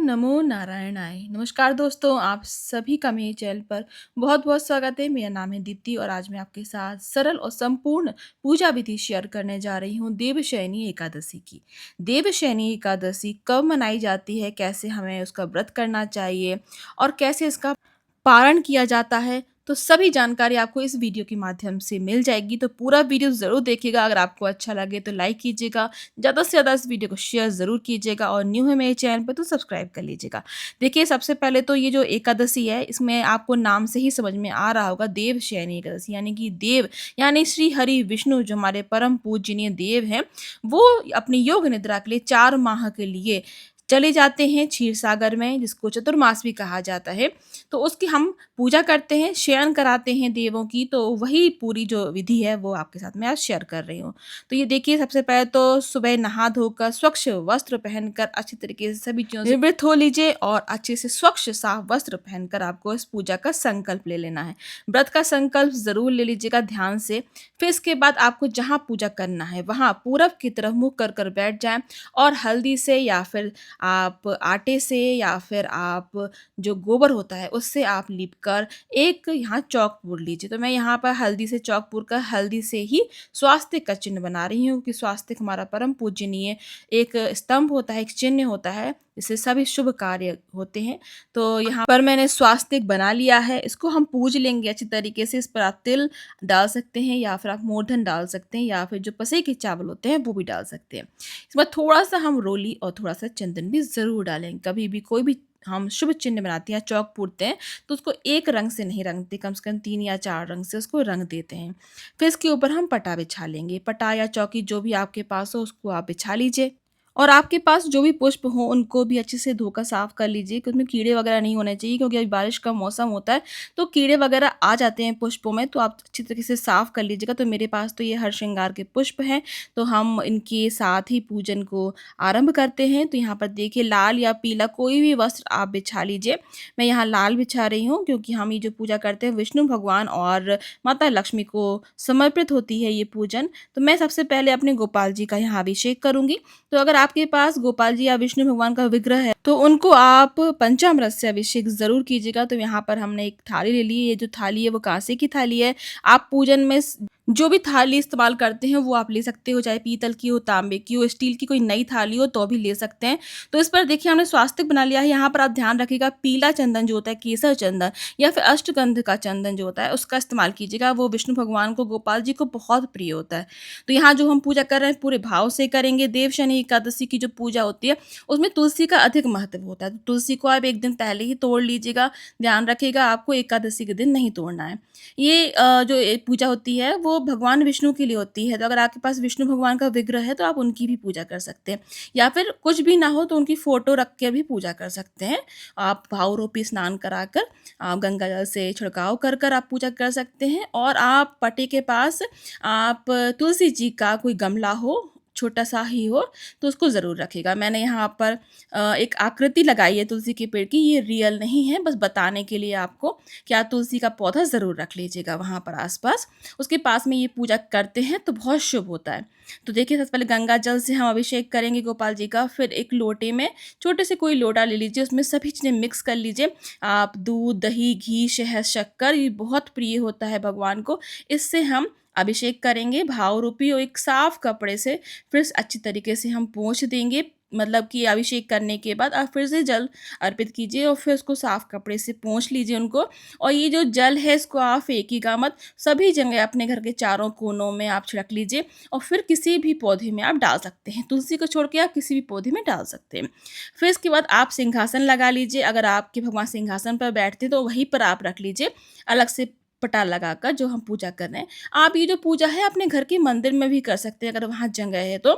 नमो नारायणाय। नमस्कार दोस्तों, आप सभी का मेरे चैनल पर बहुत-बहुत स्वागत है। मेरा नाम है दीप्ति और आज मैं आपके साथ सरल और संपूर्ण पूजा विधि शेयर करने जा रही हूँ देवशयनी एकादशी की। देवशयनी एकादशी कब मनाई जाती है, कैसे हमें उसका व्रत करना चाहिए और कैसे इसका पारण किया जाता है, तो सभी जानकारी आपको इस वीडियो के माध्यम से मिल जाएगी। तो पूरा वीडियो ज़रूर देखिएगा। अगर आपको अच्छा लगे तो लाइक कीजिएगा, ज़्यादा से ज़्यादा इस वीडियो को शेयर ज़रूर कीजिएगा और न्यू है मेरे चैनल पे तो सब्सक्राइब कर लीजिएगा। देखिए, सबसे पहले तो ये जो एकादशी है, इसमें आपको नाम से ही समझ में आ रहा होगा देवशयनी एकादशी, यानी कि देव यानी श्री हरि विष्णु जो हमारे परम पूजनीय देव हैं, वो अपनी योग निद्रा के लिए 4 माह के लिए चले जाते हैं क्षीर सागर में, जिसको चतुर्मास भी कहा जाता है। तो उसकी हम पूजा करते हैं, शयन कराते हैं देवों की, तो वही पूरी जो विधि है वो आपके साथ मैं आज शेयर कर रही हूँ। तो ये देखिए, सबसे पहले तो सुबह नहा धोकर स्वच्छ वस्त्र पहनकर अच्छी तरीके से सभी चीज़ों से निवृत्त हो लीजिए और अच्छे से स्वच्छ साफ वस्त्र पहनकर आपको इस पूजा का संकल्प ले लेना है। व्रत का संकल्प ज़रूर ले लीजिएगा ध्यान से। फिर इसके बाद आपको जहाँ पूजा करना है वहाँ पूरब की तरफ मुँह कर बैठ जाएँ और हल्दी से या फिर आप आटे से या फिर आप जो गोबर होता है उससे आप लीप कर एक यहाँ चौक पूर लीजिए। तो मैं यहाँ पर हल्दी से चौक पूर कर हल्दी से ही स्वास्तिक का चिन्ह बना रही हूँ, कि स्वास्तिक हमारा परम पूजनीय एक स्तंभ होता है, एक चिन्ह होता है, इससे सभी शुभ कार्य होते हैं। तो यहाँ पर मैंने स्वास्तिक बना लिया है, इसको हम पूज लेंगे अच्छी तरीके से। इस पर आप तिल डाल सकते हैं या फिर आप मूर्धन डाल सकते हैं या फिर जो पसे के चावल होते हैं वो भी डाल सकते हैं। इसमें थोड़ा-सा हम रोली और थोड़ा-सा चंदन भी ज़रूर डालें। कभी भी कोई भी हम शुभ चिन्ह बनाते हैं, चौक पूरते हैं, तो उसको एक रंग से नहीं रंगते, कम से कम 3 या 4 रंग से उसको रंग देते हैं। फिर इसके ऊपर हम पटा बिछा लेंगे। पटा या चौकी जो भी आपके पास हो उसको आप बिछा लीजिए और आपके पास जो भी पुष्प हो उनको भी अच्छे से धोकर साफ कर लीजिए, कि उसमें कीड़े वगैरह नहीं होने चाहिए, क्योंकि अभी बारिश का मौसम होता है तो कीड़े वगैरह आ जाते हैं पुष्पों में, तो आप अच्छी तरीके से साफ कर लीजिएगा। तो मेरे पास तो ये हर श्रृंगार के पुष्प हैं, तो हम इनके साथ ही पूजन को आरंभ करते हैं। तो यहाँ पर देखिए, लाल या पीला कोई भी वस्त्र आप बिछा लीजिए। मैं यहाँ लाल बिछा रही हूँ क्योंकि हम ये जो पूजा करते हैं विष्णु भगवान और माता लक्ष्मी को समर्पित होती है ये पूजन। तो मैं सबसे पहले अपने गोपाल जी का यहाँ अभिषेक करूँगी। तो अगर आपके पास गोपाल जी या विष्णु भगवान का विग्रह है तो उनको आप पंचामृत से अभिषेक ज़रूर कीजिएगा। तो यहाँ पर हमने एक थाली ले ली है, ये जो थाली है वो कांसे की थाली है। आप पूजन में जो भी थाली इस्तेमाल करते हैं वो आप ले सकते हो, चाहे पीतल की हो, तांबे की हो, स्टील की कोई नई थाली हो तो भी ले सकते हैं। तो इस पर देखिए हमने स्वास्तिक बना लिया है। यहाँ पर आप ध्यान रखिएगा, पीला चंदन जो होता है, केसर चंदन या फिर अष्टगंध का चंदन जो होता है उसका इस्तेमाल कीजिएगा। वो विष्णु भगवान को, गोपाल जी को बहुत प्रिय होता है। तो यहाँ जो हम पूजा कर रहे हैं पूरे भाव से करेंगे। देवशयनी एकादशी की जो पूजा होती है उसमें तुलसी का अधिक महत्व होता है। तो तुलसी को आप एक दिन पहले ही तोड़ लीजिएगा। ध्यान रखिएगा, आपको एकादशी के दिन नहीं तोड़ना है। ये जो पूजा होती है वो भगवान विष्णु के लिए होती है। तो अगर आपके पास विष्णु भगवान का विग्रह है तो आप उनकी भी पूजा कर सकते हैं, या फिर कुछ भी ना हो तो उनकी फ़ोटो रख के भी पूजा कर सकते हैं। आप भावरूपी स्नान कराकर आप गंगा जल से छिड़काव कर कर आप पूजा कर सकते हैं। और आप पटे के पास आप तुलसी जी का कोई गमला हो, छोटा-सा ही हो, तो उसको ज़रूर रखिएगा। मैंने यहाँ पर एक आकृति लगाई है तुलसी के पेड़ की, ये रियल नहीं है, बस बताने के लिए आपको, कि आप तुलसी का पौधा ज़रूर रख लीजिएगा वहाँ पर आस-पास। उसके पास में ये पूजा करते हैं तो बहुत शुभ होता है। तो देखिए, सबसे पहले गंगा जल से हम अभिषेक करेंगे गोपाल जी का। फिर एक लोटे में, छोटे से कोई लोटा ले लीजिए, उसमें सभी चीज़ें मिक्स कर लीजिए। आप दूध, दही, घी, शहद, शक्कर, ये बहुत प्रिय होता है भगवान को। इससे हम अभिषेक करेंगे भाव रूपी, और एक साफ कपड़े से फिर अच्छी तरीके से हम पोंछ देंगे। मतलब कि अभिषेक करने के बाद आप फिर से जल अर्पित कीजिए और फिर उसको साफ कपड़े से पोंछ लीजिए उनको। और ये जो जल है इसको आप फेंकिएगा मत, सभी जगह अपने घर के चारों कोनों में आप छिड़क लीजिए और फिर किसी भी पौधे में आप डाल सकते हैं। तुलसी को छोड़ के आप किसी भी पौधे में डाल सकते हैं। फिर इसके बाद आप सिंहासन लगा लीजिए। अगर आपके भगवान सिंहासन पर बैठते हैं तो वहीं पर आप रख लीजिए, अलग से पटाल लगाकर जो हम पूजा कर रहे हैं। आप ये जो पूजा है अपने घर के मंदिर में भी कर सकते हैं, अगर वहाँ जगह है तो।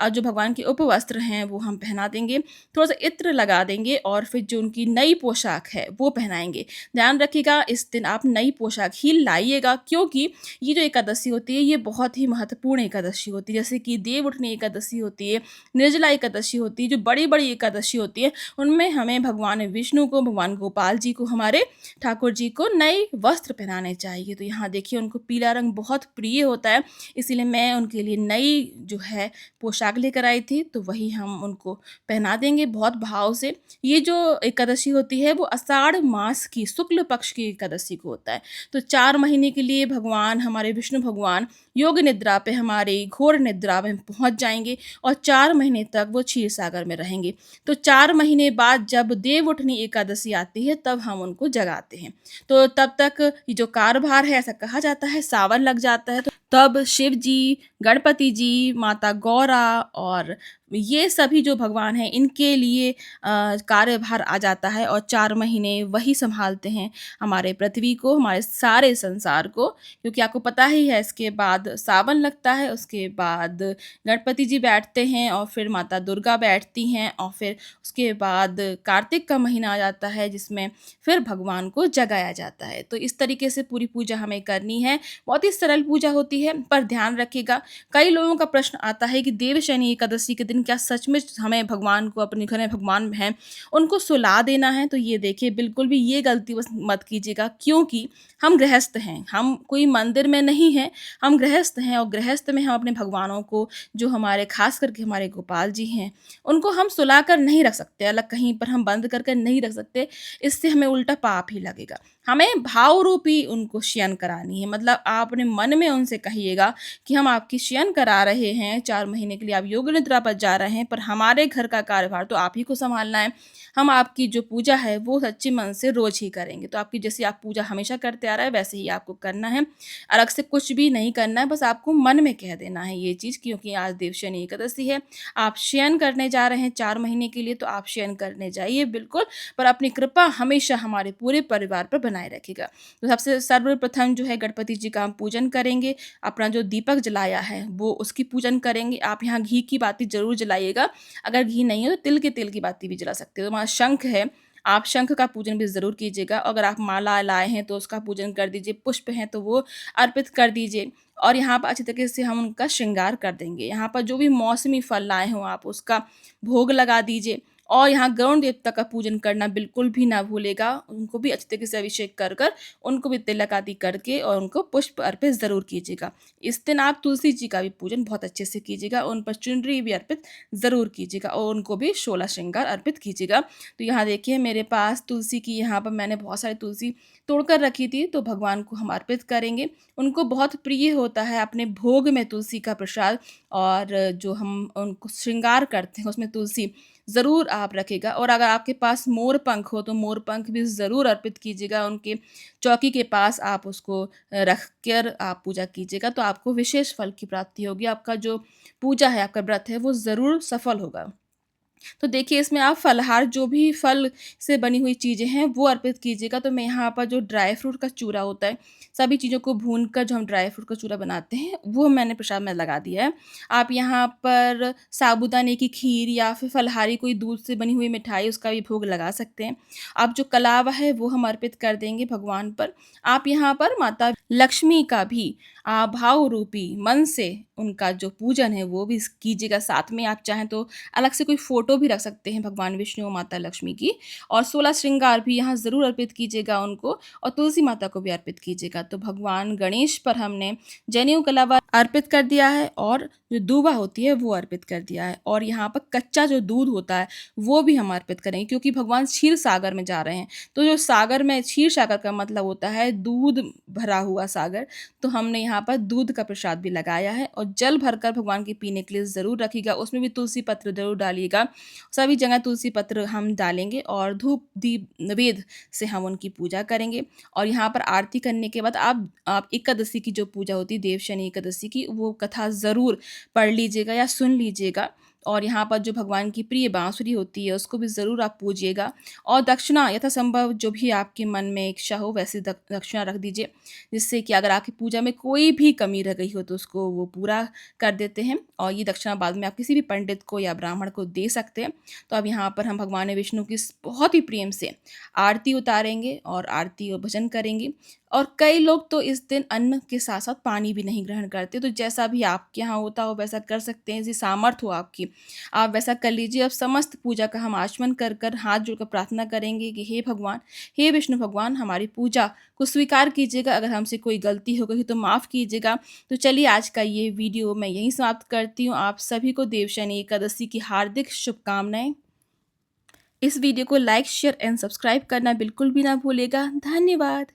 जो भगवान के उपवस्त्र हैं वो हम पहना देंगे, थोड़ा-सा इत्र लगा देंगे और फिर जो उनकी नई पोशाक है वो पहनाएँगे। ध्यान रखिएगा, इस दिन आप नई पोशाक ही लाइएगा, क्योंकि ये जो एकादशी होती है ये बहुत ही महत्वपूर्ण एकादशी होती है। जैसे कि देव उठनी एकादशी होती है, निर्जला एकादशी होती है, जो बड़ी-बड़ी एकादशी होती है, उनमें हमें भगवान विष्णु को, भगवान गोपाल जी को, हमारे ठाकुर जी को नए वस्त्र पहनाने जाने चाहिए। तो यहाँ देखिए उनको पीला रंग बहुत प्रिय होता है, इसीलिए मैं उनके लिए नई जो है पोशाक लेकर आई थी, तो वही हम उनको पहना देंगे बहुत भाव से। ये जो एकादशी होती है वो आषाढ़ मास की शुक्ल पक्ष की एकादशी को होता है। तो 4 महीने के लिए भगवान हमारे विष्णु भगवान योग निद्रा पे हमारी घोर निद्रा में पहुँच जाएँगे और 4 महीने तक वो क्षीर सागर में रहेंगे। तो 4 महीने बाद जब देवउठनी एकादशी आती है तब हम उनको जगाते हैं। तो तब तक ये जो कार्यभार है, ऐसा कहा जाता है सावन लग जाता है, तो तब शिव जी, गणपति जी, माता गौरा और ये सभी जो भगवान हैं इनके लिए कार्यभार आ जाता है और 4 महीने वही सँभालते हैं हमारे पृथ्वी को, हमारे सारे संसार को। क्योंकि आपको पता ही है इसके बाद सावन लगता है, उसके बाद गणपति जी बैठते हैं और फिर माता दुर्गा बैठती हैं और फिर उसके बाद कार्तिक का महीना आ जाता है जिसमें फिर भगवान को जगाया जाता है। तो इस तरीके से पूरी पूजा हमें करनी है। बहुत ही सरल पूजा होती है, पर ध्यान रखिएगा कई लोगों का प्रश्न आता है कि देवशयनी एकादशी के दिन क्या सचमुच हमें भगवान को, अपने घर में भगवान हैं, उनको सुला देना है? तो ये देखिए बिल्कुल भी ये गलती बस मत कीजिएगा, क्योंकि हम गृहस्थ हैं, हम कोई मंदिर में नहीं हैं, हम गृहस्थ हैं और गृहस्थ में हम अपने भगवानों को, जो हमारे ख़ास करके हमारे गोपाल जी हैं, उनको हम सुलाकर नहीं रख सकते, अलग कहीं पर हम बंद कर नहीं रख सकते, इससे हमें उल्टा पाप ही लगेगा। हमें भाव रूपी उनको शयन करानी है, मतलब आप अपने मन में उनसे कहिएगा कि हम आपकी शयन करा रहे हैं, 4 महीने के लिए आप योग निद्रा पर जा रहे हैं, पर हमारे घर का कार्यभार तो आप ही को सँभालना है। हम आपकी जो पूजा है वो सच्चे मन से रोज़ ही करेंगे। तो आपकी जैसी आप पूजा हमेशा करते आ रहे हैं वैसे ही आपको करना है। अलग से कुछ भी नहीं करना है, बस आपको मन में कह देना है ये चीज़, क्योंकि आज देवशयनी एकादशी है। आप शयन करने जा रहे हैं 4 महीने के लिए, तो आप शयन करने जाइए बिल्कुल, पर अपनी कृपा हमेशा हमारे पूरे परिवार पर बनाए रखिएगा। तो सबसे सर्वप्रथम जो है गणपति जी का हम पूजन करेंगे। अपना जो दीपक जलाया है वो उसकी पूजन करेंगे। आप यहाँ घी की बाती ज़रूर जलाइएगा, अगर घी नहीं है तो तिल के तेल की बाती भी जला सकते हो। हमारा शंख है, आप शंख का पूजन भी ज़रूर कीजिएगा। अगर आप माला लाए हैं तो उसका पूजन कर दीजिए, पुष्प हैं तो वो अर्पित कर दीजिए और यहाँ पर अच्छी तरीके से हम उनका श्रृंगार कर देंगे। यहाँ पर जो भी मौसमी फल लाए हों आप उसका भोग लगा दीजिए और यहाँ गरुण देवता का पूजन करना बिल्कुल भी ना भूलिएगा। उनको भी अच्छी तरीके से अभिषेक कर उनको भी तिलक आदि करके और उनको पुष्प अर्पित ज़रूर कीजिएगा। इस दिन आप तुलसी जी का भी पूजन बहुत अच्छे से कीजिएगा, उन पर चुनरी भी अर्पित ज़रूर कीजिएगा और उनको भी 16 श्रृंगार अर्पित कीजिएगा। तो यहाँ देखिए मेरे पास तुलसी की, यहाँ पर मैंने बहुत सारी तुलसी तोड़कर रखी थी, तो भगवान को हम अर्पित करेंगे। उनको बहुत प्रिय होता है अपने भोग में तुलसी का प्रसाद, और जो हम उनको श्रृंगार करते हैं उसमें तुलसी ज़रूर आप रखिएगा। और अगर आपके पास मोर पंख हो तो मोर पंख भी ज़रूर अर्पित कीजिएगा, उनके चौकी के पास आप उसको रख कर आप पूजा कीजिएगा, तो आपको विशेष फल की प्राप्ति होगी। आपका जो पूजा है, आपका व्रत है वो ज़रूर सफल होगा। तो देखिए इसमें आप फलाहार, जो भी फल से बनी हुई चीज़ें हैं वो अर्पित कीजिएगा। तो मैं यहाँ पर जो ड्राई फ्रूट का चूरा होता है, सभी चीज़ों को भूनकर जो हम ड्राई फ्रूट का चूरा बनाते हैं वो मैंने प्रसाद में लगा दिया है। आप यहाँ पर साबूदाने की खीर या फिर फलाहारी कोई दूध से बनी हुई मिठाई उसका भी भोग लगा सकते हैं। अब जो कलावा है वो हम अर्पित कर देंगे भगवान पर। आप यहाँ पर माता लक्ष्मी का भी भाव रूपी मन से उनका जो पूजन है वो भी कीजिएगा। साथ में आप चाहें तो अलग से कोई फ़ोटो भी रख सकते हैं भगवान विष्णु और माता लक्ष्मी की, और 16 श्रृंगार भी यहाँ ज़रूर अर्पित कीजिएगा उनको, और तुलसी माता को भी अर्पित कीजिएगा। तो भगवान गणेश पर हमने जनेऊ कलावा अर्पित कर दिया है और जो दूबा होती है वो अर्पित कर दिया है, और यहाँ पर कच्चा जो दूध होता है वो भी हम अर्पित करेंगे, क्योंकि भगवान क्षीर सागर में जा रहे हैं। तो जो सागर में, क्षीर सागर का मतलब होता है दूध भरा हुआ सागर, तो हमने यहाँ पर दूध का प्रसाद भी लगाया है। और जल भरकर भगवान के पीने के लिए ज़रूर रखिएगा, उसमें भी तुलसी पत्र ज़रूर डालिएगा। सभी जगह तुलसी पत्र हम डालेंगे और धूप दीप नैवेद्य से हम उनकी पूजा करेंगे। और यहाँ पर आरती करने के बाद आप एकादशी की जो पूजा होती है, देवशयनी एकादशी की, वो कथा ज़रूर पढ़ लीजिएगा या सुन लीजिएगा। और यहाँ पर जो भगवान की प्रिय बांसुरी होती है उसको भी ज़रूर आप पूजिएगा। और दक्षिणा यथासंभव जो भी आपके मन में इच्छा हो वैसे दक्षिणा रख दीजिए, जिससे कि अगर आपकी पूजा में कोई भी कमी रह गई हो तो उसको वो पूरा कर देते हैं। और ये दक्षिणा बाद में आप किसी भी पंडित को या ब्राह्मण को दे सकते हैं। तो अब यहाँ पर हम भगवान विष्णु की बहुत ही प्रेम से आरती उतारेंगे और आरती और भजन करेंगे। और कई लोग तो इस दिन अन्न के साथ-साथ पानी भी नहीं ग्रहण करते, तो जैसा भी आपके यहाँ होता हो वैसा कर सकते हैं, जैसी सामर्थ्य हो आपकी, आप वैसा कर लीजिए। अब समस्त पूजा का हम आचमन कर कर हाथ जोड़कर प्रार्थना करेंगे कि हे भगवान, हे विष्णु भगवान, हमारी पूजा को स्वीकार कीजिएगा, अगर हमसे कोई गलती हो गई तो माफ़ कीजिएगा। तो चलिए आज का ये वीडियो मैं यहीं समाप्त करती हूँ। आप सभी को देवशयनी एकादशी की हार्दिक शुभकामनाएँ। इस वीडियो को लाइक, शेयर एंड सब्सक्राइब करना बिल्कुल भी ना भूलिएगा। धन्यवाद।